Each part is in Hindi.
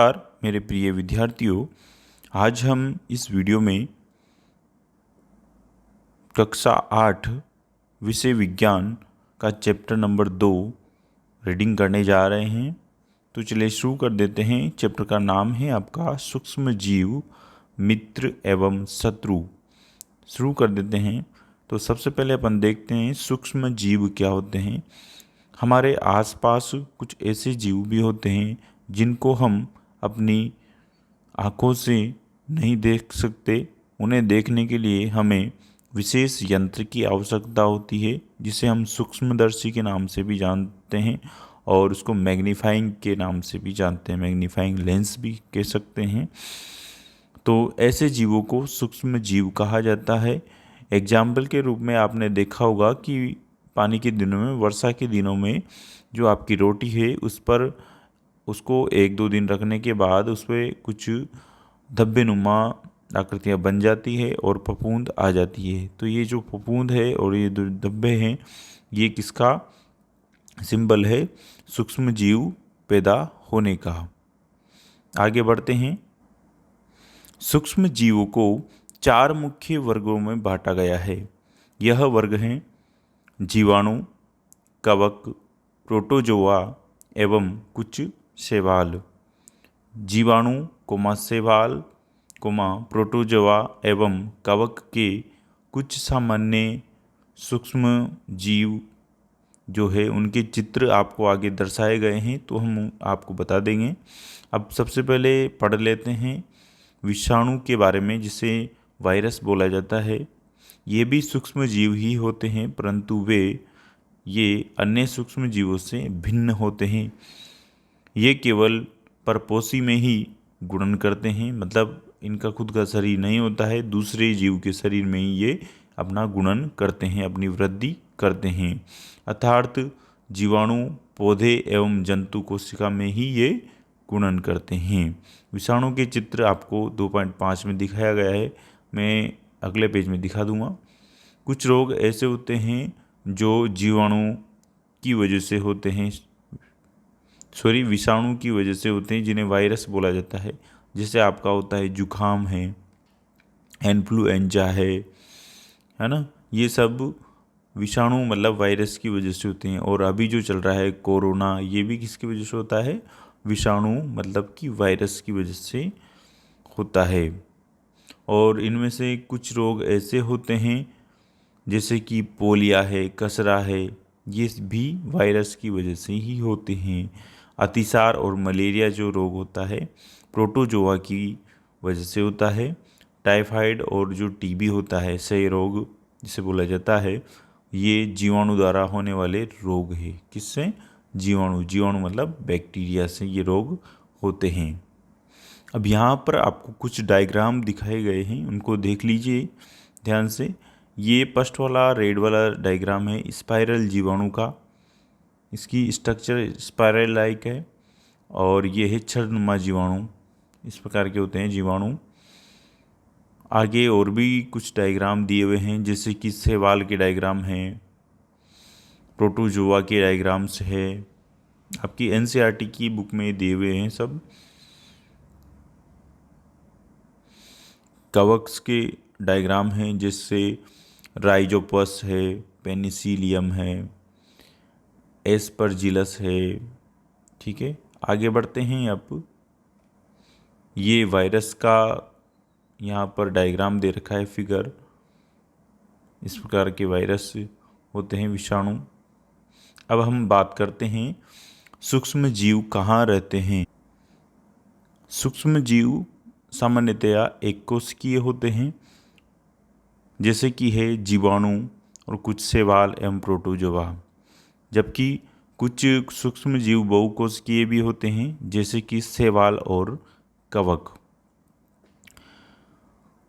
नमस्कार मेरे प्रिय विद्यार्थियों, आज हम इस वीडियो में कक्षा 8 विषय विज्ञान का चैप्टर नंबर 2 रीडिंग करने जा रहे हैं। तो चलिए शुरू कर देते हैं। चैप्टर का नाम है आपका सूक्ष्म जीव, मित्र एवं शत्रु। शुरू कर देते हैं। तो सबसे पहले अपन देखते हैं सूक्ष्म जीव क्या होते हैं। हमारे आसपास कुछ ऐसे जीव भी होते हैं जिनको हम अपनी आँखों से नहीं देख सकते। उन्हें देखने के लिए हमें विशेष यंत्र की आवश्यकता होती है, जिसे हम सूक्ष्मदर्शी के नाम से भी जानते हैं और उसको मैग्नीफाइंग के नाम से भी जानते हैं, मैग्नीफाइंग लेंस भी कह सकते हैं। तो ऐसे जीवों को सूक्ष्म जीव कहा जाता है। एग्जाम्पल के रूप में आपने देखा होगा कि पानी के दिनों में, वर्षा के दिनों में जो आपकी रोटी है उस पर उसको 1-2 दिन रखने के बाद उस पर कुछ धब्बे नुमा आकृतियाँ बन जाती है और फफूंद आ जाती है। तो ये जो फफूंद है और ये जो धब्बे हैं, ये किसका सिंबल है? सूक्ष्म जीव पैदा होने का। आगे बढ़ते हैं। सूक्ष्म जीवों को 4 मुख्य वर्गों में बांटा गया है। यह वर्ग हैं जीवाणु, कवक, प्रोटोजोआ एवं कुछ शैवाल। जीवाणु, शैवाल, प्रोटोजोआ एवं कवक के कुछ सामान्य सूक्ष्म जीव जो है उनके चित्र आपको आगे दर्शाए गए हैं, तो हम आपको बता देंगे। अब सबसे पहले पढ़ लेते हैं विषाणु के बारे में, जिसे वायरस बोला जाता है। ये भी सूक्ष्म जीव ही होते हैं, परंतु ये अन्य सूक्ष्म जीवों से भिन्न होते हैं। ये केवल परपोषी में ही गुणन करते हैं, मतलब इनका खुद का शरीर नहीं होता है, दूसरे जीव के शरीर में ही ये अपना गुणन करते हैं, अपनी वृद्धि करते हैं। अर्थात जीवाणु पौधे एवं जंतु कोशिका में ही ये गुणन करते हैं। विषाणु के चित्र आपको 2.5 में दिखाया गया है, मैं अगले पेज में दिखा दूंगा। कुछ रोग ऐसे होते हैं जो जीवाणु की वजह से होते हैं, विषाणु की वजह से होते हैं, जिन्हें वायरस बोला जाता है। जैसे आपका होता है जुखाम है, इन्फ्लुएंजा है ना, ये सब विषाणु मतलब वायरस की वजह से होते हैं। और अभी जो चल रहा है कोरोना, ये भी किसकी वजह से होता है? विषाणु मतलब कि वायरस की वजह से होता है। और इनमें से कुछ रोग ऐसे होते हैं जैसे कि पोलिया है, कसरा है, ये भी वायरस की वजह से ही होते हैं। अतिसार और मलेरिया जो रोग होता है, प्रोटोजोआ की वजह से होता है। टाइफाइड और जो टीबी होता है, क्षय रोग जिसे बोला जाता है, ये जीवाणु द्वारा होने वाले रोग है। किससे? जीवाणु मतलब बैक्टीरिया से ये रोग होते हैं। अब यहाँ पर आपको कुछ डायग्राम दिखाए गए हैं, उनको देख लीजिए ध्यान से। ये फर्स्ट वाला रेड वाला डायग्राम है स्पाइरल जीवाणु का। इसकी स्ट्रक्चर स्पाइरल लाइक है। और ये है छद्मनुमा जीवाणु, इस प्रकार के होते हैं जीवाणु। आगे और भी कुछ डायग्राम दिए हुए हैं, जैसे कि शैवाल के डायग्राम हैं, प्रोटोजोआ के डायग्राम्स है, आपकी एनसीईआरटी की बुक में दिए हुए हैं सब। कवक्स के डायग्राम हैं, जैसे राइजोपस है, पेनिसिलियम है, एस्परजिलस है। ठीक है, आगे बढ़ते हैं। अब ये वायरस का यहाँ पर डायग्राम दे रखा है, फिगर। इस प्रकार के वायरस होते हैं विषाणु। अब हम बात करते हैं सूक्ष्म जीव कहाँ रहते हैं। सूक्ष्म जीव सामान्यतया एक कोशिकीय होते हैं, जैसे कि है जीवाणु और कुछ शैवाल एवं प्रोटोजोआ। जबकि कुछ सूक्ष्म जीव बहुकोशिकीय भी होते हैं, जैसे कि शैवाल और कवक।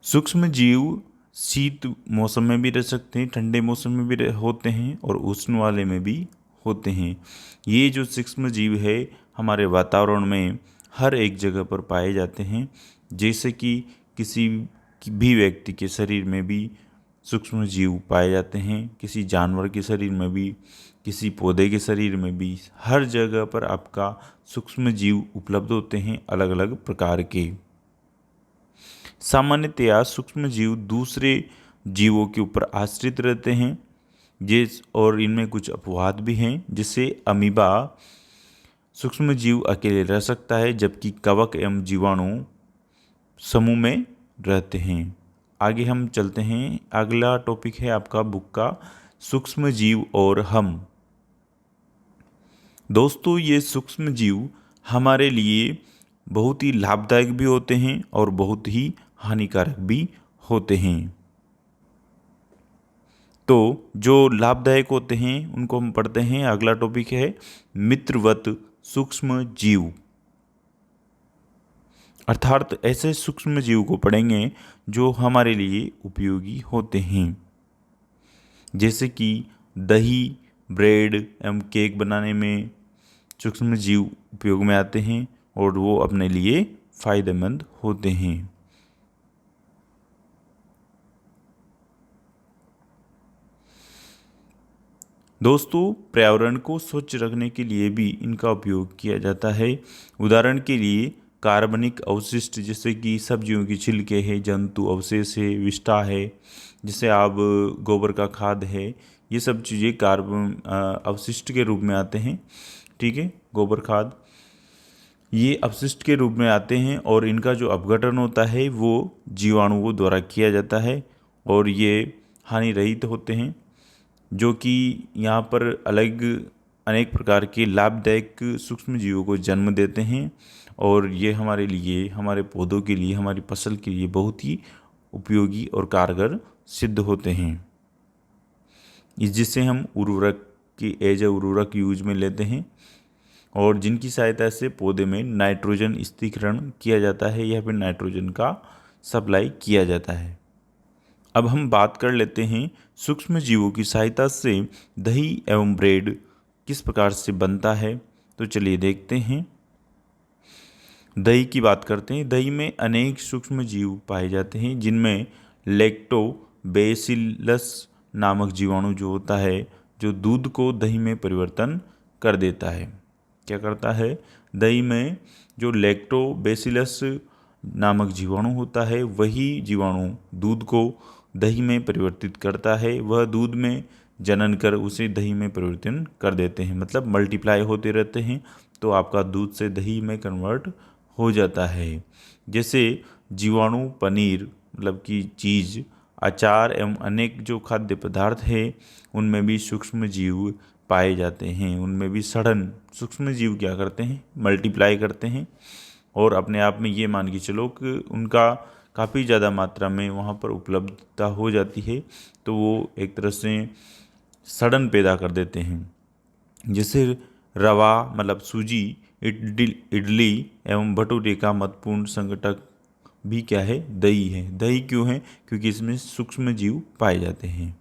सूक्ष्म जीव शीत मौसम में भी रह सकते हैं, ठंडे मौसम में भी होते हैं और उष्ण वाले में भी होते हैं। ये जो सूक्ष्म जीव है हमारे वातावरण में हर एक जगह पर पाए जाते हैं। जैसे कि किसी भी व्यक्ति के शरीर में भी सूक्ष्म जीव पाए जाते हैं, किसी जानवर के शरीर में भी, किसी पौधे के शरीर में भी हर जगह पर आपका सूक्ष्म जीव उपलब्ध होते हैं, अलग अलग प्रकार के। सामान्यतया सूक्ष्म जीव दूसरे जीवों के ऊपर आश्रित रहते हैं, और इनमें कुछ अपवाद भी हैं। जैसे अमीबा सूक्ष्म जीव अकेले रह सकता है, जबकि कवक एवं जीवाणु समूह में रहते हैं। आगे हम चलते हैं। अगला टॉपिक है आपका बुक का सूक्ष्म जीव और हम। दोस्तों, ये सूक्ष्म जीव हमारे लिए बहुत ही लाभदायक भी होते हैं और बहुत ही हानिकारक भी होते हैं। तो जो लाभदायक होते हैं उनको हम पढ़ते हैं। अगला टॉपिक है मित्रवत सूक्ष्म जीव, अर्थात ऐसे सूक्ष्म जीव को पढ़ेंगे जो हमारे लिए उपयोगी होते हैं। जैसे कि दही, ब्रेड एवं केक बनाने में सूक्ष्म जीव उपयोग में आते हैं और वो अपने लिए फायदेमंद होते हैं। दोस्तों, पर्यावरण को स्वच्छ रखने के लिए भी इनका उपयोग किया जाता है। उदाहरण के लिए कार्बनिक अवशिष्ट, जैसे कि सब्जियों की छिलके है, जंतु अवशेष है, विष्ठा है, जैसे आप गोबर का खाद है, ये सब चीज़ें कार्बन अवशिष्ट के रूप में आते हैं। ठीक है, गोबर खाद ये अपशिष्ट के रूप में आते हैं और इनका जो अपघटन होता है वो जीवाणुओं द्वारा किया जाता है और ये हानि रहित होते हैं, जो कि यहाँ पर अनेक प्रकार के लाभदायक सूक्ष्म जीवों को जन्म देते हैं और ये हमारे लिए, हमारे पौधों के लिए, हमारी फसल के लिए बहुत ही उपयोगी और कारगर सिद्ध होते हैं। जिससे हम उर्वरक की एज ए उर्वरक यूज में लेते हैं और जिनकी सहायता से पौधे में नाइट्रोजन स्थिरीकरण किया जाता है या फिर नाइट्रोजन का सप्लाई किया जाता है। अब हम बात कर लेते हैं सूक्ष्म जीवों की सहायता से दही एवं ब्रेड किस प्रकार से बनता है। तो चलिए देखते हैं। दही की बात करते हैं। दही में अनेक सूक्ष्म जीव पाए जाते हैं, जिनमें लैक्टोबैसिलस नामक जीवाणु जो होता है, जो दूध को दही में परिवर्तन कर देता है। क्या करता है? दही में जो लैक्टोबैसिलस नामक जीवाणु होता है, वही जीवाणु दूध को दही में परिवर्तित करता है। वह दूध में जनन कर उसे दही में परिवर्तन कर देते हैं, मतलब मल्टीप्लाई होते रहते हैं, तो आपका दूध से दही में कन्वर्ट हो जाता है। जैसे जीवाणु पनीर मतलब कि चीज़, अचार एवं अनेक जो खाद्य पदार्थ है उनमें भी सूक्ष्म जीव पाए जाते हैं। उनमें भी सड़न सूक्ष्म जीव क्या करते हैं? मल्टीप्लाई करते हैं और अपने आप में ये मान के चलो कि उनका काफ़ी ज़्यादा मात्रा में वहाँ पर उपलब्धता हो जाती है, तो वो एक तरह से सड़न पैदा कर देते हैं। जैसे रवा मतलब सूजी, इडली एवं भटूरे का महत्वपूर्ण संगठक भी क्या है? दही है। दही क्यों है? क्योंकि इसमें सूक्ष्म जीव पाए जाते हैं।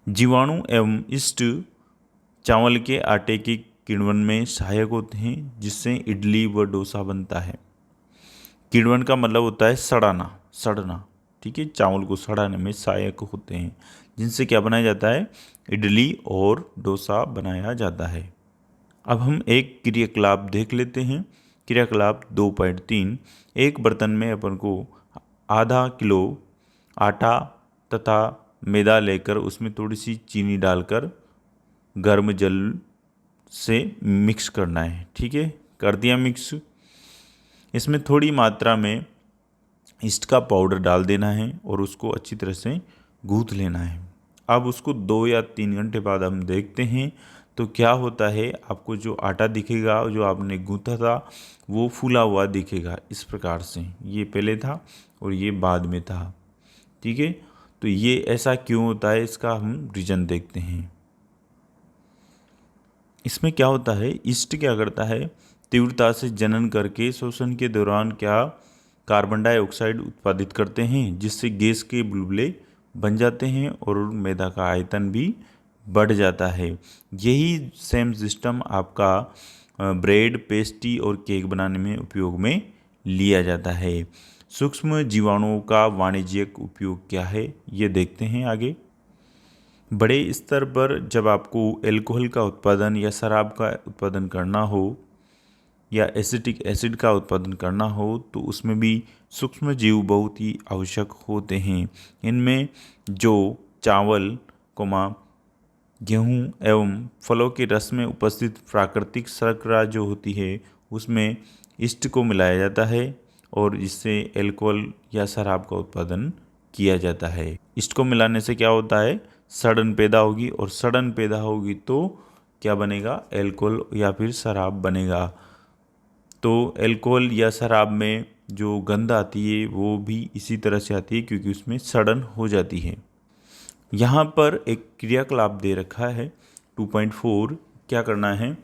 जीवाणु एवं ईस्ट चावल के आटे के किण्वन में सहायक होते हैं, जिससे इडली व डोसा बनता है। किण्वन का मतलब होता है सड़ना। ठीक है, चावल को सड़ाने में सहायक होते हैं, जिनसे क्या बनाया जाता है? इडली और डोसा बनाया जाता है। अब हम एक क्रियाकलाप देख लेते हैं। क्रियाकलाप 2.3। एक बर्तन में अपन को आधा किलो आटा तथा मैदा लेकर उसमें थोड़ी सी चीनी डालकर गर्म जल से मिक्स करना है। ठीक है, कर दिया मिक्स। इसमें थोड़ी मात्रा में ईस्ट का पाउडर डाल देना है और उसको अच्छी तरह से गूँथ लेना है। अब उसको 2 या 3 घंटे बाद हम देखते हैं तो क्या होता है, आपको जो आटा दिखेगा, जो आपने गूँथा था, वो फूला हुआ दिखेगा इस प्रकार से। ये पहले था और ये बाद में था। ठीक है, तो ये ऐसा क्यों होता है, इसका हम रीजन देखते हैं। इसमें क्या होता है, ईस्ट क्या करता है, तीव्रता से जनन करके शोषण के दौरान क्या कार्बन डाइऑक्साइड उत्पादित करते हैं, जिससे गैस के बुलबुले बन जाते हैं और मैदा का आयतन भी बढ़ जाता है। यही सेम सिस्टम आपका ब्रेड, पेस्ट्री और केक बनाने में उपयोग में लिया जाता है। सूक्ष्म जीवाणुओं का वाणिज्यिक उपयोग क्या है, ये देखते हैं आगे। बड़े स्तर पर जब आपको एल्कोहल का उत्पादन या शराब का उत्पादन करना हो या एसिटिक एसिड का उत्पादन करना हो तो उसमें भी सूक्ष्म जीव बहुत ही आवश्यक होते हैं। इनमें जो चावल, गेहूँ एवं फलों के रस में उपस्थित प्राकृतिक शर्करा जो होती है उसमें ईस्ट को मिलाया जाता है और इससे अल्कोहल या शराब का उत्पादन किया जाता है। ईस्ट को मिलाने से क्या होता है, सड़न पैदा होगी और सड़न पैदा होगी तो क्या बनेगा, अल्कोहल या फिर शराब बनेगा। तो अल्कोहल या शराब में जो गंध आती है वो भी इसी तरह से आती है क्योंकि उसमें सड़न हो जाती है। यहाँ पर एक क्रियाकलाप दे रखा है 2.4। क्या करना है,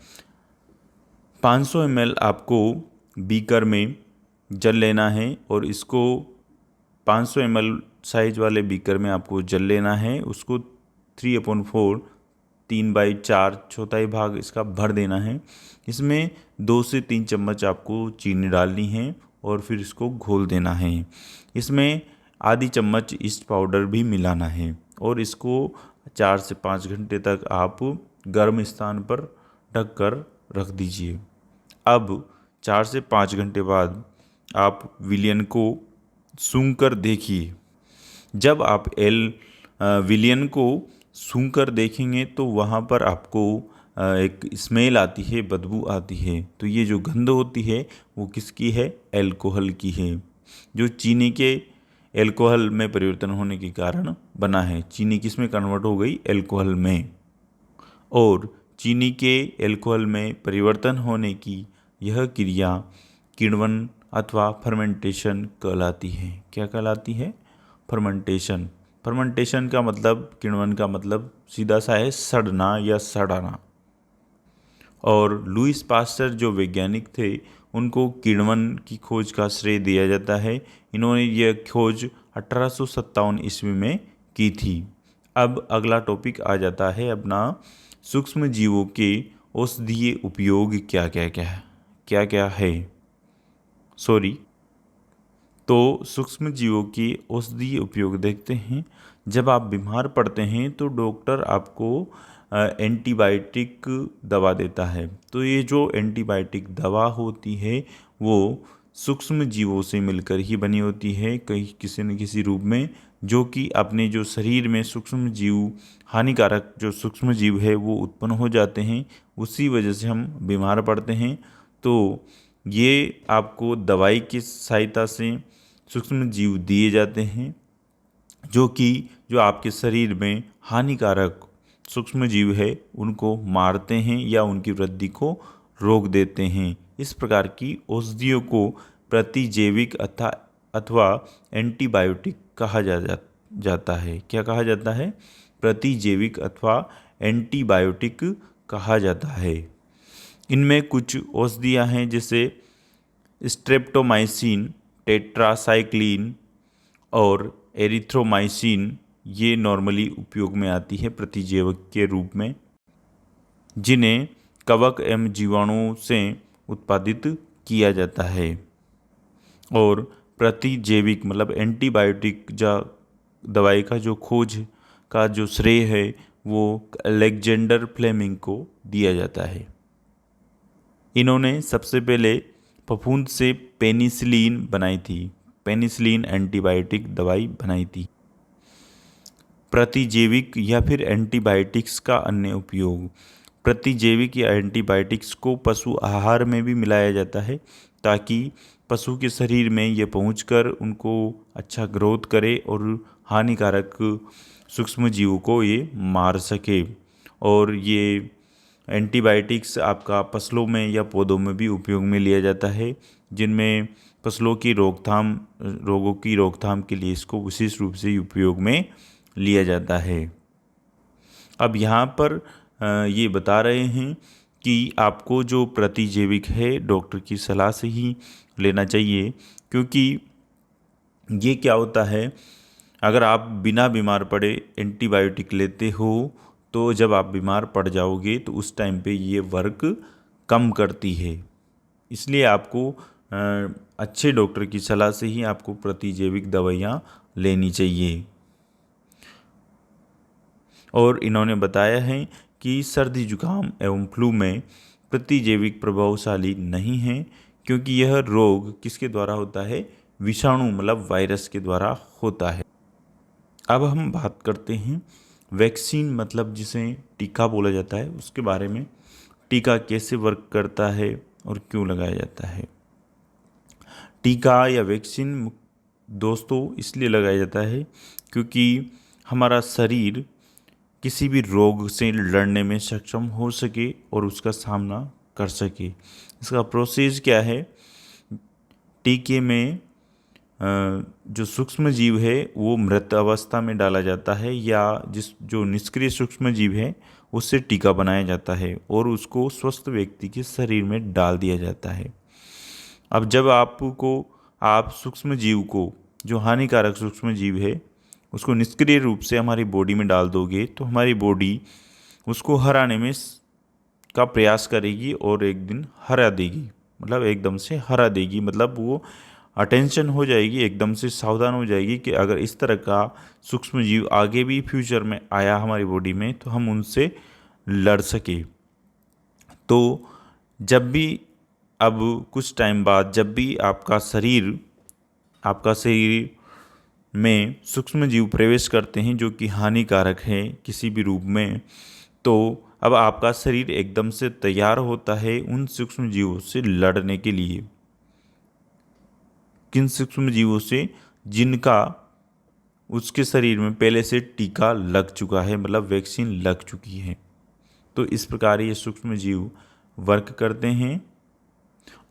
500 ml आपको बीकर में जल लेना है और इसको 500 ml साइज वाले बीकर में आपको जल लेना है। उसको 3/4 3/4 चौथाई भाग इसका भर देना है। इसमें 2 से 3 चम्मच आपको चीनी डालनी है और फिर इसको घोल देना है। इसमें आधी चम्मच ईस्ट पाउडर भी मिलाना है और इसको 4 से 5 घंटे तक आप गर्म स्थान पर ढक कर रख दीजिए। अब 4 से 5 घंटे बाद आप विलयन को सूंघ कर देखिए। जब आप विलयन को सूंघ कर देखेंगे तो वहाँ पर आपको एक स्मेल आती है, बदबू आती है। तो ये जो गंध होती है वो किसकी है, अल्कोहल की है, जो चीनी के अल्कोहल में परिवर्तन होने के कारण बना है। चीनी किस में कन्वर्ट हो गई, अल्कोहल में। और चीनी के अल्कोहल में परिवर्तन होने की यह क्रिया किण्वन अथवा फर्मेंटेशन कहलाती है। क्या कहलाती है, फर्मेंटेशन। फर्मेंटेशन का मतलब, किण्वन का मतलब सीधा सा है सड़ना या सड़ाना। और लुईस पास्टर जो वैज्ञानिक थे उनको किण्वन की खोज का श्रेय दिया जाता है। इन्होंने यह खोज 1857 ईस्वी में की थी। अब अगला टॉपिक आ जाता है अपना, सूक्ष्म जीवों के औषधीय उपयोग क्या क्या है। तो सूक्ष्म जीवों के औषधीय उपयोग देखते हैं। जब आप बीमार पड़ते हैं तो डॉक्टर आपको एंटीबायोटिक दवा देता है। तो ये जो एंटीबायोटिक दवा होती है वो सूक्ष्म जीवों से मिलकर ही बनी होती है, कहीं किसी न किसी रूप में, जो कि अपने जो शरीर में सूक्ष्म जीव, हानिकारक जो सूक्ष्म जीव है वो उत्पन्न हो जाते हैं। उसी वजह से हम बीमार पड़ते हैं। तो ये आपको दवाई की सहायता से सूक्ष्म जीव दिए जाते हैं जो आपके शरीर में हानिकारक सूक्ष्म जीव है उनको मारते हैं या उनकी वृद्धि को रोक देते हैं। इस प्रकार की औषधियों को प्रतिजैविक अथवा एंटीबायोटिक कहा जाता है। क्या कहा जाता है, प्रतिजैविक अथवा एंटीबायोटिक कहा जाता है। इनमें कुछ औषधियाँ हैं जैसे स्ट्रेप्टोमाइसिन, टेट्रासाइक्लिन और एरिथ्रोमाइसिन। ये नॉर्मली उपयोग में आती है प्रतिजैविक के रूप में, जिन्हें कवक एवं जीवाणुओं से उत्पादित किया जाता है। और प्रतिजैविक मतलब एंटीबायोटिक दवाई का जो खोज का जो श्रेय है वो अलेक्जेंडर फ्लेमिंग को दिया जाता है। इन्होंने सबसे पहले फफूंद से पेनिसिलिन बनाई थी। पेनिसिलिन एंटीबायोटिक दवाई बनाई थी। प्रतिजैविक या फिर एंटीबायोटिक्स का अन्य उपयोग। प्रतिजैविक या एंटीबायोटिक्स को पशु आहार में भी मिलाया जाता है ताकि पशु के शरीर में ये पहुंचकर उनको अच्छा ग्रोथ करे और हानिकारक सूक्ष्म जीवों को ये मार सके। और ये एंटीबायोटिक्स आपका फसलों में या पौधों में भी उपयोग में लिया जाता है, जिनमें फसलों की रोगों की रोकथाम के लिए इसको विशेष रूप से उपयोग में लिया जाता है। अब यहाँ पर ये बता रहे हैं कि आपको जो प्रतिजैविक है डॉक्टर की सलाह से ही लेना चाहिए, क्योंकि ये क्या होता है, अगर आप बिना बीमार पड़े एंटीबायोटिक लेते हो तो जब आप बीमार पड़ जाओगे तो उस टाइम पे ये वर्क कम करती है। इसलिए आपको अच्छे डॉक्टर की सलाह से ही आपको प्रतिजैविक दवाइयाँ लेनी चाहिए। और इन्होंने बताया है कि सर्दी जुकाम एवं फ्लू में प्रतिजैविक प्रभावशाली नहीं है, क्योंकि यह रोग किसके द्वारा होता है, विषाणु मतलब वायरस के द्वारा होता है। अब हम बात करते हैं वैक्सीन मतलब जिसे टीका बोला जाता है उसके बारे में। टीका कैसे वर्क करता है और क्यों लगाया जाता है। टीका या वैक्सीन दोस्तों इसलिए लगाया जाता है क्योंकि हमारा शरीर किसी भी रोग से लड़ने में सक्षम हो सके और उसका सामना कर सके। इसका प्रोसेस क्या है, टीके में जो सूक्ष्म जीव है वो मृत अवस्था में डाला जाता है, या जो निष्क्रिय सूक्ष्म जीव है उससे टीका बनाया जाता है और उसको स्वस्थ व्यक्ति के शरीर में डाल दिया जाता है। अब जब आप सूक्ष्म जीव को, जो हानिकारक सूक्ष्म जीव है उसको निष्क्रिय रूप से हमारी बॉडी में डाल दोगे तो हमारी बॉडी उसको हराने में का प्रयास करेगी और एक दिन हरा देगी, मतलब एकदम से हरा देगी, मतलब वो अटेंशन हो जाएगी, एकदम से सावधान हो जाएगी कि अगर इस तरह का सूक्ष्म जीव आगे भी फ्यूचर में आया हमारी बॉडी में तो हम उनसे लड़ सके। तो जब भी अब कुछ टाइम बाद जब भी आपका शरीर में सूक्ष्म जीव प्रवेश करते हैं जो कि हानिकारक हैं किसी भी रूप में, तो अब आपका शरीर एकदम से तैयार होता है उन सूक्ष्म जीवों से लड़ने के लिए। किन सूक्ष्म जीवों से, जिनका उसके शरीर में पहले से टीका लग चुका है, मतलब वैक्सीन लग चुकी है। तो इस प्रकार ये सूक्ष्म जीव वर्क करते हैं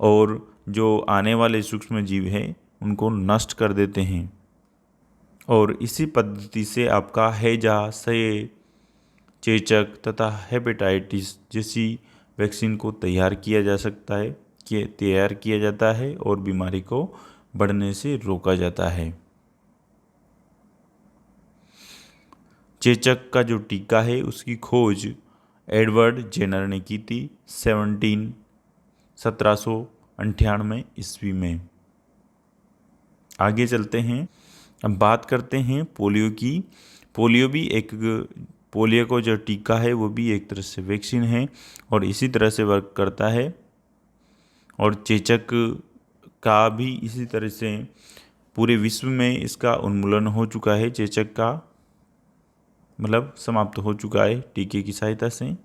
और जो आने वाले सूक्ष्म जीव हैं उनको नष्ट कर देते हैं। और इसी पद्धति से आपका हैजा, क्षय, चेचक तथा हेपेटाइटिस जैसी वैक्सीन को तैयार किया जाता है और बीमारी को बढ़ने से रोका जाता है। चेचक का जो टीका है उसकी खोज एडवर्ड जेनर ने की थी 1798 ईस्वी में। आगे चलते हैं, अब बात करते हैं पोलियो की। पोलियो को जो टीका है वो भी एक तरह से वैक्सीन है और इसी तरह से वर्क करता है। और चेचक का भी इसी तरह से पूरे विश्व में इसका उन्मूलन हो चुका है, चेचक का मतलब समाप्त हो चुका है टीके की सहायता से।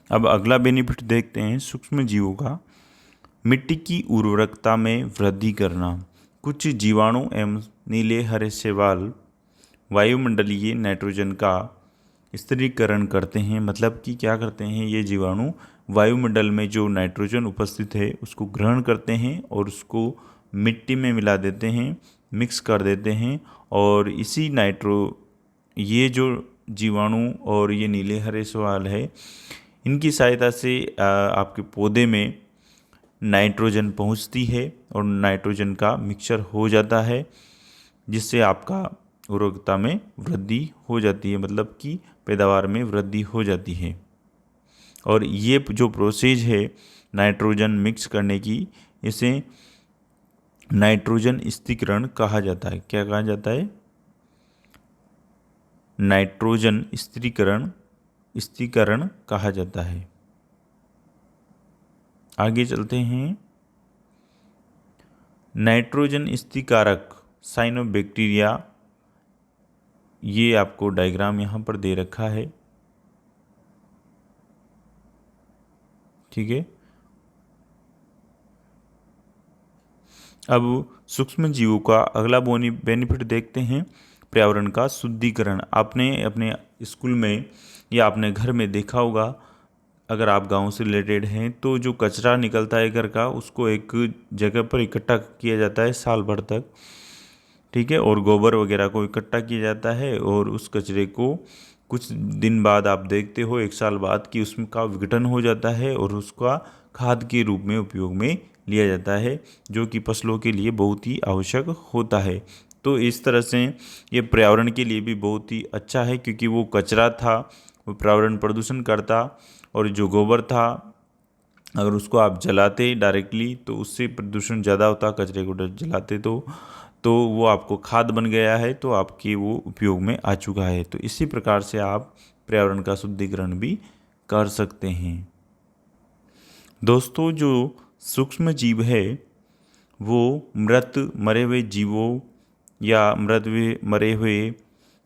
अब अगला बेनिफिट देखते हैं सूक्ष्म जीवों का। मिट्टी की उर्वरकता में वृद्धि करना। कुछ जीवाणु एवं नीले हरे शैवाल वायुमंडलीय नाइट्रोजन का स्थिरीकरण करते हैं, मतलब कि क्या करते हैं ये जीवाणु, वायुमंडल में जो नाइट्रोजन उपस्थित है उसको ग्रहण करते हैं और उसको मिट्टी में मिला देते हैं, मिक्स कर देते हैं। और ये जो जीवाणु और ये नीले हरे शैवाल है इनकी सहायता से आपके पौधे में नाइट्रोजन पहुंचती है और नाइट्रोजन का मिक्सचर हो जाता है, जिससे आपका उर्वरकता में वृद्धि हो जाती है, मतलब कि पैदावार में वृद्धि हो जाती है। और ये जो प्रोसेस है नाइट्रोजन मिक्स करने की, इसे नाइट्रोजन स्थिरीकरण कहा जाता है। क्या कहा जाता है? नाइट्रोजन स्थिरीकरण कहा जाता है। आगे चलते हैं, नाइट्रोजन स्थिरीकारक साइनोबैक्टीरिया, ये आपको डायग्राम यहाँ पर दे रखा है, ठीक है। अब सूक्ष्म जीवों का अगला बेनिफिट देखते हैं, पर्यावरण का शुद्धिकरण। आपने अपने स्कूल में या अपने घर में देखा होगा, अगर आप गांव से रिलेटेड हैं तो जो कचरा निकलता है घर का उसको एक जगह पर इकट्ठा किया जाता है साल भर तक, ठीक है। और गोबर वगैरह को इकट्ठा किया जाता है और उस कचरे को कुछ दिन बाद आप देखते हो, एक साल बाद, कि उसमें का विघटन हो जाता है और उसका खाद के रूप में उपयोग में लिया जाता है, जो कि फसलों के लिए बहुत ही आवश्यक होता है। तो इस तरह से ये पर्यावरण के लिए भी बहुत ही अच्छा है, क्योंकि वो कचरा था वो पर्यावरण प्रदूषण करता, और जो गोबर था अगर उसको आप जलाते डायरेक्टली तो उससे प्रदूषण ज़्यादा होता, कचरे को जलाते तो तो वो आपको खाद बन गया है, तो आपके वो उपयोग में आ चुका है। तो इसी प्रकार से आप पर्यावरण का शुद्धिकरण भी कर सकते हैं। दोस्तों, जो सूक्ष्म जीव है वो मृत मरे हुए जीवों या मरे हुए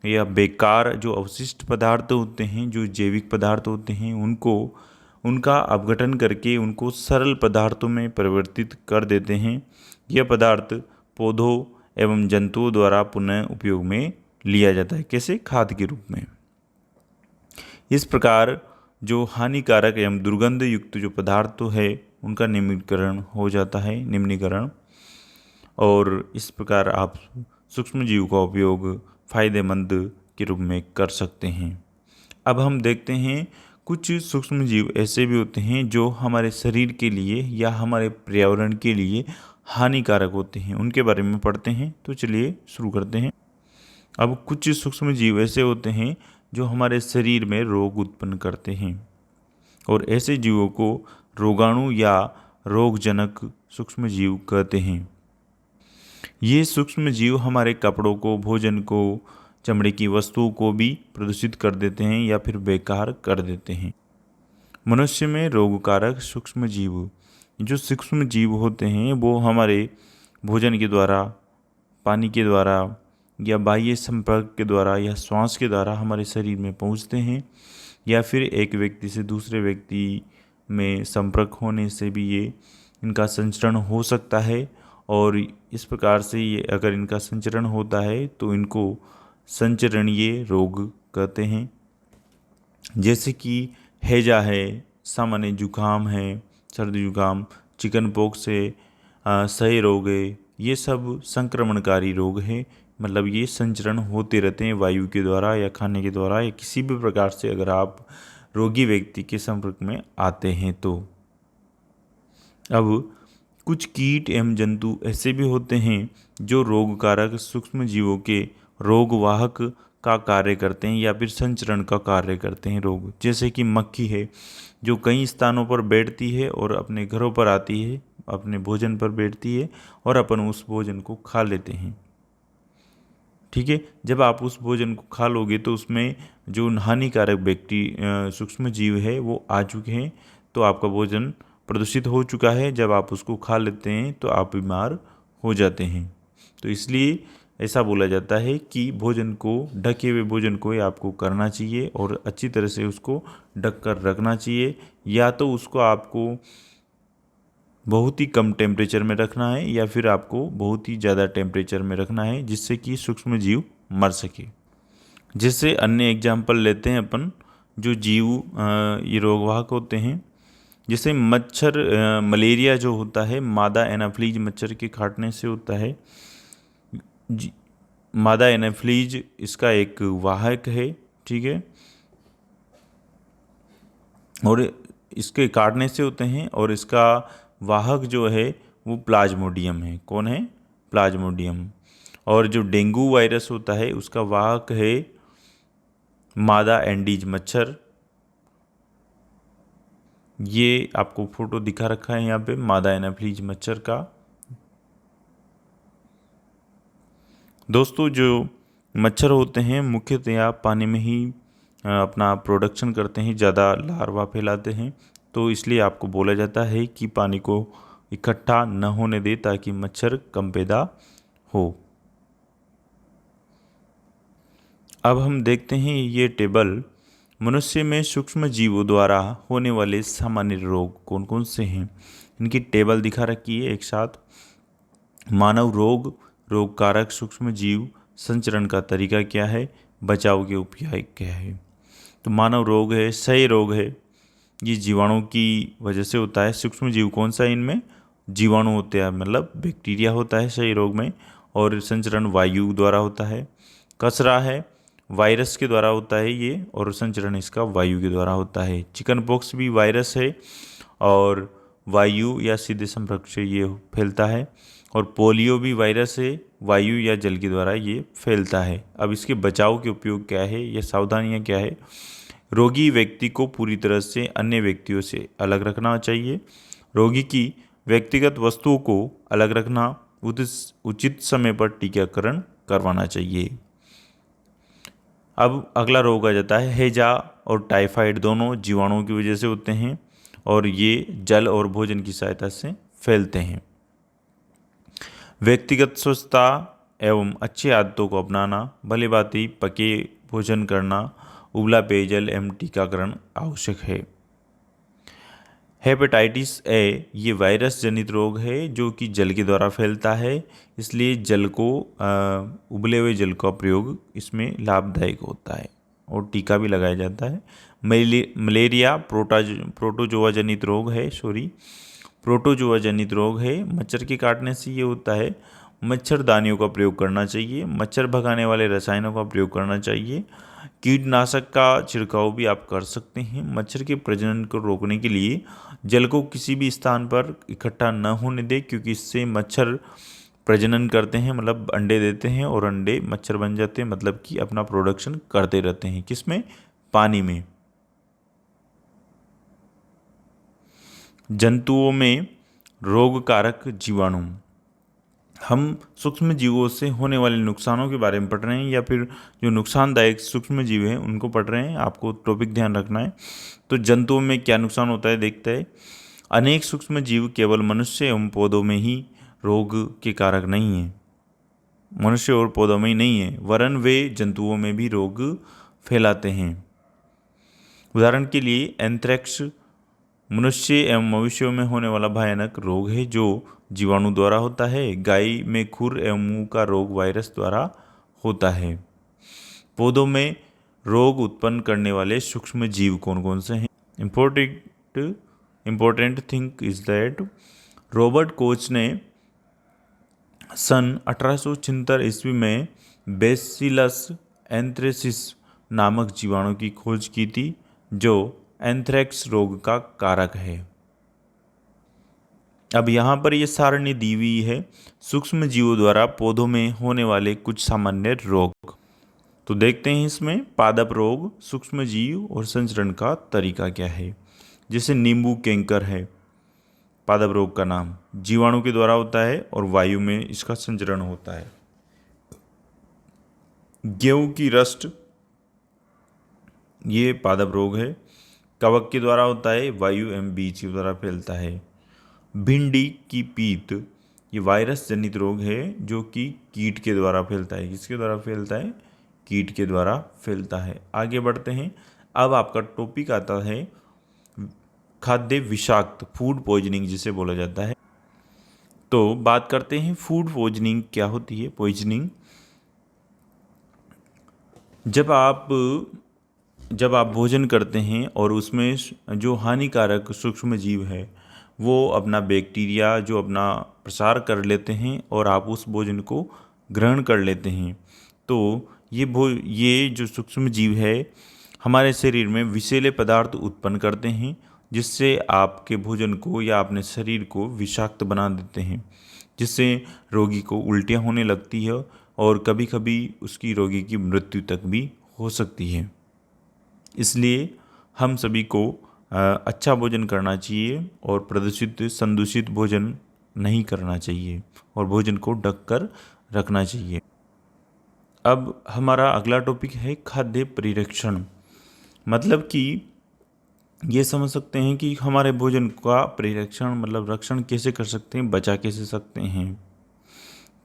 या बेकार जो अवशिष्ट पदार्थ होते हैं, जो जैविक पदार्थ होते हैं, उनको उनका अपघटन करके उनको सरल पदार्थों में परिवर्तित कर देते हैं। यह पदार्थ पौधों एवं जंतुओं द्वारा पुनः उपयोग में लिया जाता है। कैसे? खाद के रूप में। इस प्रकार जो हानिकारक एवं दुर्गंध युक्त जो पदार्थ है उनका निम्नीकरण हो जाता है, निम्नीकरण। और इस प्रकार आप सूक्ष्म जीव का उपयोग फायदेमंद के रूप में कर सकते हैं। अब हम देखते हैं कुछ सूक्ष्म जीव ऐसे भी होते हैं जो हमारे शरीर के लिए या हमारे पर्यावरण के लिए हानिकारक होते हैं, उनके बारे में पढ़ते हैं। तो चलिए शुरू करते हैं। अब कुछ सूक्ष्म जीव ऐसे होते हैं जो हमारे शरीर में रोग उत्पन्न करते हैं, और ऐसे जीवों को रोगाणु या रोगजनक सूक्ष्म जीव कहते हैं। ये सूक्ष्म जीव हमारे कपड़ों को, भोजन को, चमड़े की वस्तुओं को भी प्रदूषित कर देते हैं या फिर बेकार कर देते हैं। मनुष्य में रोगकारक सूक्ष्म जीव, जो सूक्ष्म जीव होते हैं वो हमारे भोजन के द्वारा, पानी के द्वारा या बाह्य संपर्क के द्वारा या श्वास के द्वारा हमारे शरीर में पहुंचते हैं, या फिर एक व्यक्ति से दूसरे व्यक्ति में संपर्क होने से भी ये इनका संचरण हो सकता है। और इस प्रकार से ये अगर इनका संचरण होता है तो इनको संचरणीय रोग कहते हैं। जैसे कि हैजा है, सामान्य जुकाम है, सर्दी जुकाम, चिकन पॉक्स है, क्षय रोग है, ये सब संक्रमणकारी रोग है। मतलब ये संचरण होते रहते हैं वायु के द्वारा या खाने के द्वारा या किसी भी प्रकार से अगर आप रोगी व्यक्ति के संपर्क में आते हैं तो। अब कुछ कीट एवं जंतु ऐसे भी होते हैं जो रोगकारक सूक्ष्म जीवों के रोगवाहक का कार्य करते हैं या फिर संचरण का कार्य करते हैं रोग। जैसे कि मक्खी है जो कई स्थानों पर बैठती है और अपने घरों पर आती है, अपने भोजन पर बैठती है और अपन उस भोजन को खा लेते हैं। ठीक है, जब आप उस भोजन को खा लोगे तो उसमें जो हानिकारक सूक्ष्म जीव है वो आ चुके हैं, तो आपका भोजन प्रदूषित हो चुका है। जब आप उसको खा लेते हैं तो आप बीमार हो जाते हैं। तो इसलिए ऐसा बोला जाता है कि भोजन को, ढके हुए भोजन को ही आपको करना चाहिए और अच्छी तरह से उसको ढक कर रखना चाहिए, या तो उसको आपको बहुत ही कम टेम्परेचर में रखना है या फिर आपको बहुत ही ज़्यादा टेम्परेचर में रखना है जिससे कि सूक्ष्म जीव मर सके। जैसे अन्य एग्जाम्पल लेते हैं अपन, जो जीव ये रोगवाहक होते हैं, जैसे मच्छर, मलेरिया जो होता है मादा एनाफ्लीज मच्छर के काटने से होता है। मादा एनाफ्लीज इसका एक वाहक है, ठीक है, और इसके काटने से होते हैं। और इसका वाहक जो है वो प्लाज्मोडियम है। कौन है? प्लाज्मोडियम। और जो डेंगू वायरस होता है उसका वाहक है मादा एंडीज मच्छर। ये आपको फोटो दिखा रखा है यहाँ पे मादा एनाफ्लीज मच्छर का। दोस्तों, जो मच्छर होते हैं मुख्यतया पानी में ही अपना प्रोडक्शन करते हैं, ज़्यादा लार्वा फैलाते हैं, तो इसलिए आपको बोला जाता है कि पानी को इकट्ठा न होने दे ताकि मच्छर कम पैदा हो। अब हम देखते हैं ये टेबल, मनुष्य में सूक्ष्म जीवों द्वारा होने वाले सामान्य रोग कौन कौन से हैं, इनकी टेबल दिखा रखी है एक साथ। मानव रोग, रोगकारक सूक्ष्म जीव, संचरण का तरीका क्या है, बचाव के उपाय क्या है। तो मानव रोग है, क्षय रोग है, ये जीवाणु की वजह से होता है। सूक्ष्म जीव कौन सा है? इनमें जीवाणु होते हैं, मतलब बैक्टीरिया होता है क्षय रोग में, और संचरण वायु द्वारा होता है। कचरा है, वायरस के द्वारा होता है ये, और संचरण इसका वायु के द्वारा होता है। चिकन पॉक्स भी वायरस है और वायु या सीधे संपर्क से ये फैलता है। और पोलियो भी वायरस है, वायु या जल के द्वारा ये फैलता है। अब इसके बचाव के उपयोग क्या है या सावधानियाँ क्या है? रोगी व्यक्ति को पूरी तरह से अन्य व्यक्तियों से अलग रखना चाहिए। रोगी की व्यक्तिगत वस्तुओं को अलग रखना, उचित समय पर टीकाकरण करवाना चाहिए। अब अगला रोग आ जाता है हैजा और टाइफाइड, दोनों जीवाणुओं की वजह से होते हैं और ये जल और भोजन की सहायता से फैलते हैं। व्यक्तिगत स्वच्छता एवं अच्छी आदतों को अपनाना, भली भांति पके भोजन करना, उबला पेयजल एवं टीकाकरण आवश्यक है। हेपेटाइटिस ए ये वायरस जनित रोग है जो कि जल के द्वारा फैलता है, इसलिए उबले हुए जल का प्रयोग इसमें लाभदायक होता है और टीका भी लगाया जाता है। मलेरिया प्रोटोजोआ जनित रोग है, प्रोटोजोआ जनित रोग है, मच्छर के काटने से ये होता है। मच्छरदानियों का प्रयोग करना चाहिए, मच्छर भगाने वाले रसायनों का प्रयोग करना चाहिए। कीटनाशक का छिड़काव भी आप कर सकते हैं। मच्छर के प्रजनन को रोकने के लिए जल को किसी भी स्थान पर इकट्ठा न होने दें, क्योंकि इससे मच्छर प्रजनन करते हैं, मतलब अंडे देते हैं और अंडे मच्छर बन जाते हैं, मतलब कि अपना प्रोडक्शन करते रहते हैं। किसमें? पानी में। जंतुओं में रोगकारक जीवाणु, हम सूक्ष्म जीवों से होने वाले नुकसानों के बारे में पढ़ रहे हैं या फिर जो नुकसानदायक सूक्ष्म जीव हैं उनको पढ़ रहे हैं। आपको टॉपिक ध्यान रखना है। तो जंतुओं में क्या नुकसान होता है देखते हैं। अनेक सूक्ष्म जीव केवल मनुष्य एवं पौधों में ही रोग के कारक नहीं हैं, मनुष्य और पौधों में ही नहीं है, वरन वे जंतुओं में भी रोग फैलाते हैं। उदाहरण के लिए एंथ्रेक्स मनुष्य एवं मवेशियों में होने वाला भयानक रोग है जो जीवाणु द्वारा होता है। गाय में खुर एवं मुंह का रोग वायरस द्वारा होता है। पौधों में रोग उत्पन्न करने वाले सूक्ष्म जीव कौन कौन से हैं? Important thing is that Robert Koch ने सन 1876 ईस्वी में बेसिलस एंथ्रेसिस नामक जीवाणु की खोज की थी जो एंथ्रेक्स रोग का कारक है। अब यहाँ पर ये सारणी दी हुई है सूक्ष्म जीवों द्वारा पौधों में होने वाले कुछ सामान्य रोग। तो देखते हैं इसमें पादप रोग, सूक्ष्म जीव और संचरण का तरीका क्या है। जैसे नींबू कैंकर है, पादप रोग का नाम, जीवाणु के द्वारा होता है और वायु में इसका संचरण होता है। गेहूं की रस्ट, ये पादप रोग है, कवक के द्वारा होता है, वायु एवं बीज के द्वारा फैलता है। भिंडी की पीत, ये वायरस जनित रोग है जो कि कीट के द्वारा फैलता है। किसके द्वारा फैलता है? कीट के द्वारा फैलता है। आगे बढ़ते हैं। अब आपका टॉपिक आता है खाद्य विषाक्त, फूड पॉइजनिंग जिसे बोला जाता है। तो बात करते हैं फूड पॉइजनिंग क्या होती है। पॉइजनिंग, जब आप भोजन करते हैं और उसमें जो हानिकारक सूक्ष्म जीव है वो अपना बैक्टीरिया जो अपना प्रसार कर लेते हैं और आप उस भोजन को ग्रहण कर लेते हैं, तो ये जो सूक्ष्म जीव है हमारे शरीर में विषैले पदार्थ उत्पन्न करते हैं, जिससे आपके भोजन को या अपने शरीर को विषाक्त बना देते हैं, जिससे रोगी को उल्टियाँ होने लगती है और कभी कभी उसकी रोगी की मृत्यु तक भी हो सकती है। इसलिए हम सभी को अच्छा भोजन करना चाहिए और प्रदूषित संदूषित भोजन नहीं करना चाहिए और भोजन को ढक कर रखना चाहिए। अब हमारा अगला टॉपिक है खाद्य परिरक्षण। मतलब कि ये समझ सकते हैं कि हमारे भोजन का परिरक्षण मतलब रक्षण कैसे कर सकते हैं, बचा कैसे सकते हैं।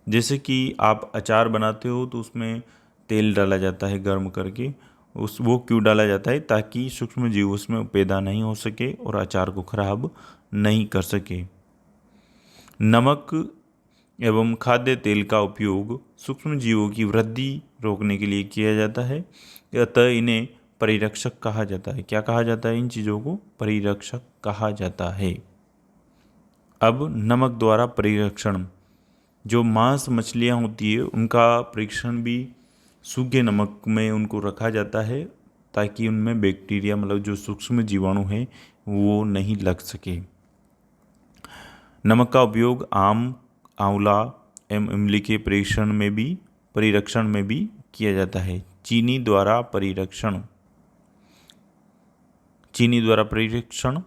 जैसे कि आप अचार बनाते हो तो उसमें तेल डाला जाता है गर्म करके, वो क्यों डाला जाता है? ताकि सूक्ष्म जीव उसमें पैदा नहीं हो सके और अचार को खराब नहीं कर सके। नमक एवं खाद्य तेल का उपयोग सूक्ष्म जीवों की वृद्धि रोकने के लिए किया जाता है, अतः इन्हें परिरक्षक कहा जाता है। क्या कहा जाता है? इन चीज़ों को परिरक्षक कहा जाता है। अब नमक द्वारा परिरक्षण, जो मांस मछलियाँ होती है उनका परीक्षण भी सूखे नमक में उनको रखा जाता है ताकि उनमें बैक्टीरिया मतलब जो सूक्ष्म जीवाणु हैं वो नहीं लग सके। नमक का उपयोग आम, आंवला एवं इमली के परिरक्षण में भी किया जाता है। चीनी द्वारा परिरक्षण,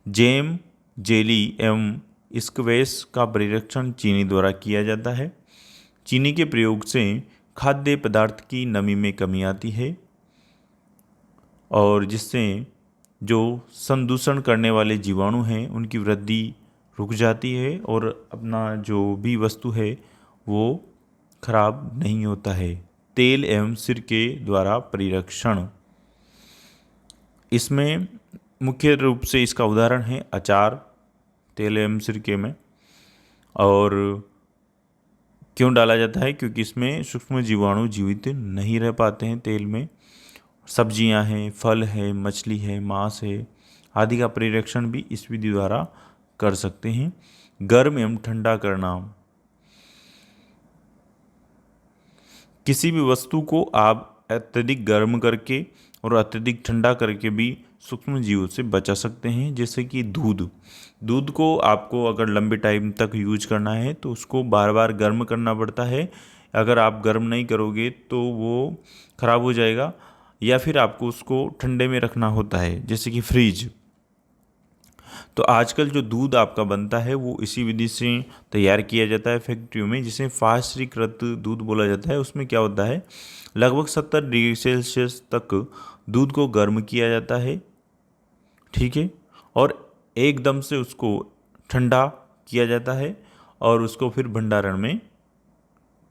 जैम, जेली एवं स्क्वैश का परिरक्षण चीनी द्वारा किया जाता है। चीनी के प्रयोग से खाद्य पदार्थ की नमी में कमी आती है और जिससे जो संदूषण करने वाले जीवाणु हैं उनकी वृद्धि रुक जाती है और अपना जो भी वस्तु है वो खराब नहीं होता है। तेल एवं सिरके द्वारा परिरक्षण, इसमें मुख्य रूप से इसका उदाहरण है अचार, तेल एवं सिरके में। और क्यों डाला जाता है? क्योंकि इसमें सूक्ष्म जीवाणु जीवित नहीं रह पाते हैं तेल में। सब्जियां हैं, फल है, मछली है, मांस है आदि का परिरक्षण भी इस विधि द्वारा कर सकते हैं। गर्म एवं ठंडा करना, किसी भी वस्तु को आप अत्यधिक गर्म करके और अत्यधिक ठंडा करके भी सूक्ष्म जीवों से बचा सकते हैं। जैसे कि दूध को आपको अगर लंबे टाइम तक यूज करना है तो उसको बार बार गर्म करना पड़ता है। अगर आप गर्म नहीं करोगे तो वो ख़राब हो जाएगा, या फिर आपको उसको ठंडे में रखना होता है जैसे कि फ्रीज। तो आजकल जो दूध आपका बनता है वो इसी विधि से तैयार किया जाता है फैक्ट्रियों में, जिसे पाश्चरीकृत दूध बोला जाता है। उसमें क्या होता है, लगभग 70 डिग्री सेल्सियस तक दूध को गर्म किया जाता है, ठीक है, और एकदम से उसको ठंडा किया जाता है और उसको फिर भंडारण में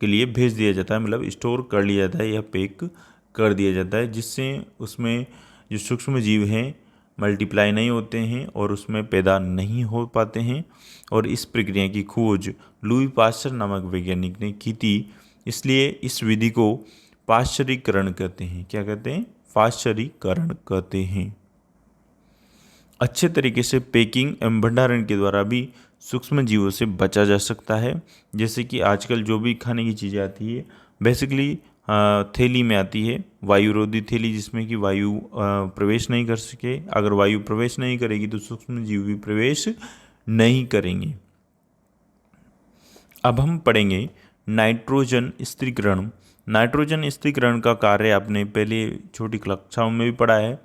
के लिए भेज दिया जाता है, मतलब स्टोर कर लिया जाता है या पैक कर दिया जाता है, जिससे उसमें जो सूक्ष्म जीव हैं मल्टीप्लाई नहीं होते हैं और उसमें पैदा नहीं हो पाते हैं। और इस प्रक्रिया की खोज लुई पाश्चर नामक वैज्ञानिक ने की थी, इसलिए इस विधि को पाश्चरीकरण कहते हैं। क्या कहते हैं? पाश्चरीकरण कहते हैं। अच्छे तरीके से पैकिंग एवं भंडारण के द्वारा भी सूक्ष्म जीवों से बचा जा सकता है। जैसे कि आजकल जो भी खाने की चीज़ें आती है बेसिकली थैली में आती है, वायुरोधी थैली, जिसमें कि वायु प्रवेश नहीं कर सके। अगर वायु प्रवेश नहीं करेगी तो सूक्ष्म जीव भी प्रवेश नहीं करेंगे। अब हम पढ़ेंगे नाइट्रोजन स्थिरीकरण। नाइट्रोजन स्थिरीकरण का कार्य आपने पहले छोटी कक्षाओं में भी पढ़ा है,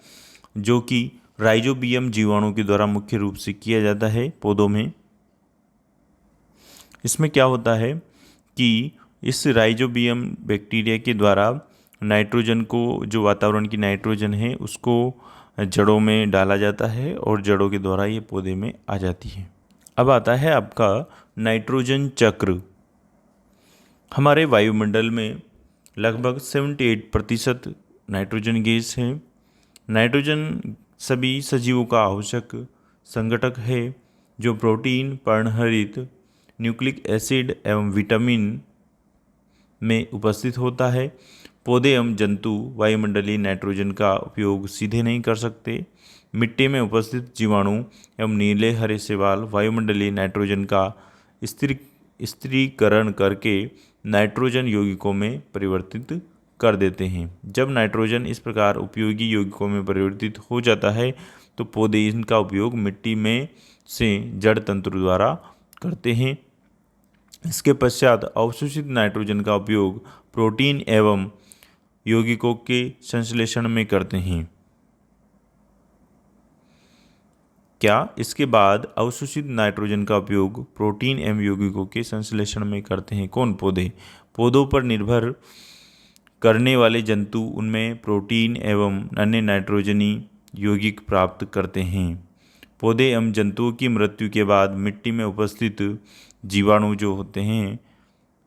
जो कि राइजोबियम जीवाणु के द्वारा मुख्य रूप से किया जाता है पौधों में। इसमें क्या होता है कि इस राइजोबियम बैक्टीरिया के द्वारा नाइट्रोजन को, जो वातावरण की नाइट्रोजन है, उसको जड़ों में डाला जाता है और जड़ों के द्वारा ये पौधे में आ जाती है। अब आता है आपका नाइट्रोजन चक्र। हमारे वायुमंडल में लगभग 78% नाइट्रोजन गैस है। नाइट्रोजन सभी सजीवों का आवश्यक संगठक है, जो प्रोटीन, पर्णहरित, न्यूक्लिक एसिड एवं विटामिन में उपस्थित होता है। पौधे एवं जंतु वायुमंडलीय नाइट्रोजन का उपयोग सीधे नहीं कर सकते। मिट्टी में उपस्थित जीवाणु एवं नीले हरे शैवाल वायुमंडलीय नाइट्रोजन का स्थिरीकरण करके नाइट्रोजन यौगिकों में परिवर्तित कर देते हैं। जब नाइट्रोजन इस प्रकार उपयोगी यौगिकों में परिवर्तित हो जाता है तो पौधे इनका उपयोग मिट्टी में से जड़ तंत्र द्वारा करते हैं। इसके पश्चात अवशोषित नाइट्रोजन का उपयोग प्रोटीन एवं यौगिकों के संश्लेषण में करते हैं। क्या इसके बाद अवशोषित नाइट्रोजन का उपयोग प्रोटीन एवं यौगिकों के संश्लेषण में करते हैं? कौन? पौधे। पौधों पर निर्भर करने वाले जंतु उनमें प्रोटीन एवं अन्य नाइट्रोजनी यौगिक प्राप्त करते हैं। पौधे एवं जंतुओं की मृत्यु के बाद मिट्टी में उपस्थित जीवाणु जो होते हैं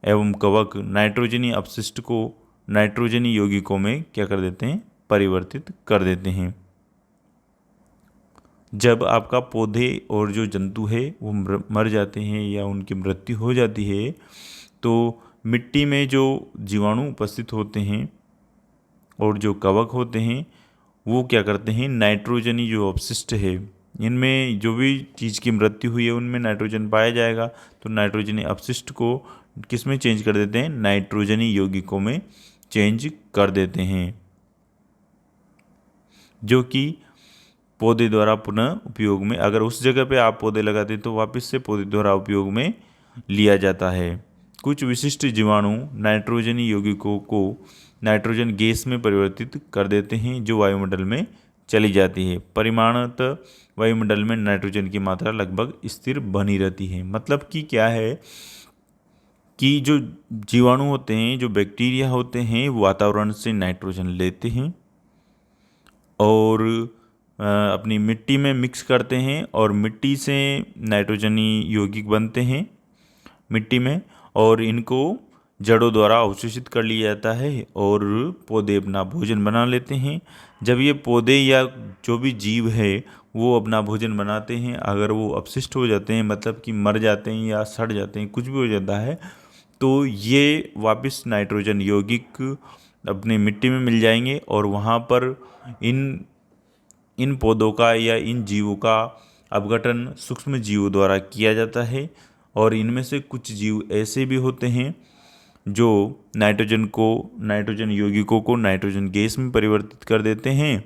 एवं कवक नाइट्रोजनी अपशिष्ट को नाइट्रोजनी यौगिकों में क्या कर देते हैं? परिवर्तित कर देते हैं। जब आपका पौधे और जो जंतु है वो मर जाते हैं या उनकी मृत्यु हो जाती है तो मिट्टी में जो जीवाणु उपस्थित होते हैं और जो कवक होते हैं वो क्या करते हैं? नाइट्रोजनी जो अपशिष्ट है, इनमें जो भी चीज़ की मृत्यु हुई है उनमें नाइट्रोजन पाया जाएगा, तो नाइट्रोजनी अपशिष्ट को किस में चेंज कर देते हैं? नाइट्रोजनी यौगिकों में चेंज कर देते हैं, जो कि पौधे द्वारा पुनः उपयोग में, अगर उस जगह पे आप पौधे लगाते तो वापस से पौधे द्वारा उपयोग में लिया जाता है। कुछ विशिष्ट जीवाणु नाइट्रोजनी यौगिकों को नाइट्रोजन गैस में परिवर्तित कर देते हैं, जो वायुमंडल में चली जाती है। परिमाणतः वायुमंडल में नाइट्रोजन की मात्रा लगभग स्थिर बनी रहती है। मतलब कि क्या है कि जो जीवाणु होते हैं, जो बैक्टीरिया होते हैं, वो वातावरण से नाइट्रोजन लेते हैं और अपनी मिट्टी में मिक्स करते हैं और मिट्टी से नाइट्रोजनी यौगिक बनते हैं मिट्टी में, और इनको जड़ों द्वारा अवशोषित कर लिया जाता है और पौधे अपना भोजन बना लेते हैं। जब ये पौधे या जो भी जीव है वो अपना भोजन बनाते हैं, अगर वो अपशिष्ट हो जाते हैं, मतलब कि मर जाते हैं या सड़ जाते हैं, कुछ भी हो जाता है, तो ये वापस नाइट्रोजन यौगिक अपनी मिट्टी में मिल जाएंगे और वहाँ पर इन पौधों का या इन जीवों का अपघटन सूक्ष्म जीवों द्वारा किया जाता है। और इनमें से कुछ जीव ऐसे भी होते हैं जो नाइट्रोजन यौगिकों को नाइट्रोजन गैस में परिवर्तित कर देते हैं,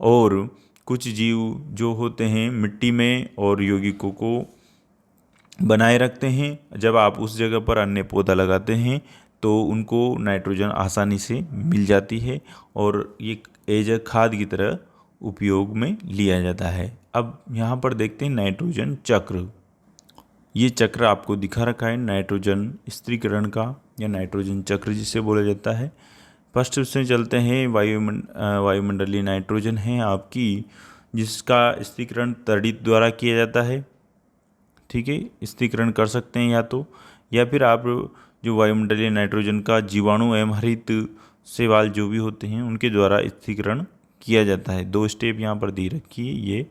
और कुछ जीव जो होते हैं मिट्टी में और यौगिकों को बनाए रखते हैं। जब आप उस जगह पर अन्य पौधा लगाते हैं तो उनको नाइट्रोजन आसानी से मिल जाती है और ये एज अ खाद की तरह उपयोग में लिया जाता है। अब यहाँ पर देखते हैं नाइट्रोजन चक्र। ये चक्र आपको दिखा रखा है नाइट्रोजन स्थिरीकरण का, या नाइट्रोजन चक्र जिसे बोला जाता है। फर्स्ट से चलते हैं, वायुमंडलीय नाइट्रोजन है आपकी, जिसका स्थिरीकरण तड़ित द्वारा किया जाता है। ठीक है, स्थिरीकरण कर सकते हैं या फिर आप जो वायुमंडलीय नाइट्रोजन का जीवाणु एवं हरित शैवाल जो भी होते हैं उनके द्वारा स्थिरीकरण किया जाता है। 2 स्टेप यहाँ पर दी रखी है ये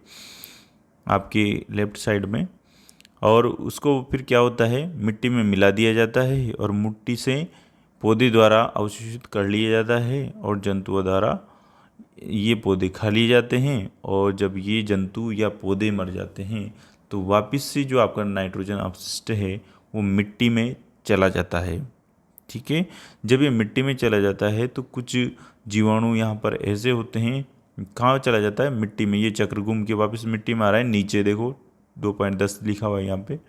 आपके लेफ्ट साइड में। और उसको फिर क्या होता है, मिट्टी में मिला दिया जाता है और मिट्टी से पौधे द्वारा अवशोषित कर लिया जाता है और जंतुओं द्वारा ये पौधे खा लिए जाते हैं। और जब ये जंतु या पौधे मर जाते हैं तो वापस से जो आपका नाइट्रोजन अपशिष्ट है वो मिट्टी में चला जाता है। ठीक है, जब ये मिट्टी में चला जाता है तो कुछ जीवाणु यहाँ पर ऐसे होते हैं, कहाँ चला जाता है, मिट्टी में। ये चक्र घूम के वापस मिट्टी में आ रहा है, नीचे देखो 2.10 लिखा हुआ है यहाँ पे।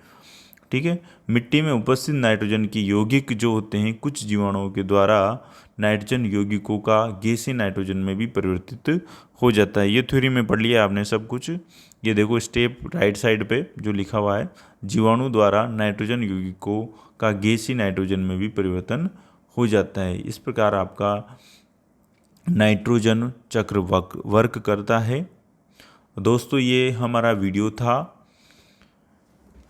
ठीक है, मिट्टी में उपस्थित नाइट्रोजन की यौगिक जो होते हैं कुछ जीवाणुओं के द्वारा नाइट्रोजन यौगिकों का गैसीय नाइट्रोजन में भी परिवर्तित हो जाता है। ये थ्योरी में पढ़ लिया आपने सब कुछ। ये देखो स्टेप राइट साइड पे जो लिखा हुआ है, जीवाणु द्वारा नाइट्रोजन यौगिकों का गैसीय नाइट्रोजन में भी परिवर्तन हो जाता है। इस प्रकार आपका नाइट्रोजन चक्र वर्क करता है। दोस्तों, ये हमारा वीडियो था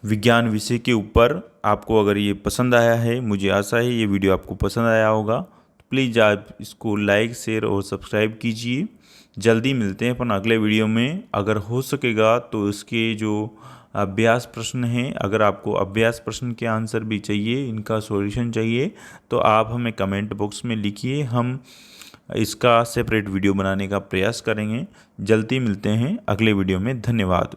विज्ञान विषय के ऊपर। आपको अगर ये पसंद आया है, मुझे आशा है ये वीडियो आपको पसंद आया होगा, तो प्लीज़ आप इसको लाइक, शेयर और सब्सक्राइब कीजिए। जल्दी मिलते हैं अपन अगले वीडियो में। अगर हो सकेगा तो इसके जो अभ्यास प्रश्न हैं, अगर आपको अभ्यास प्रश्न के आंसर भी चाहिए, इनका सॉल्यूशन चाहिए, तो आप हमें कमेंट बॉक्स में लिखिए। हम इसका सेपरेट वीडियो बनाने का प्रयास करेंगे। जल्दी मिलते हैं अगले वीडियो में। धन्यवाद।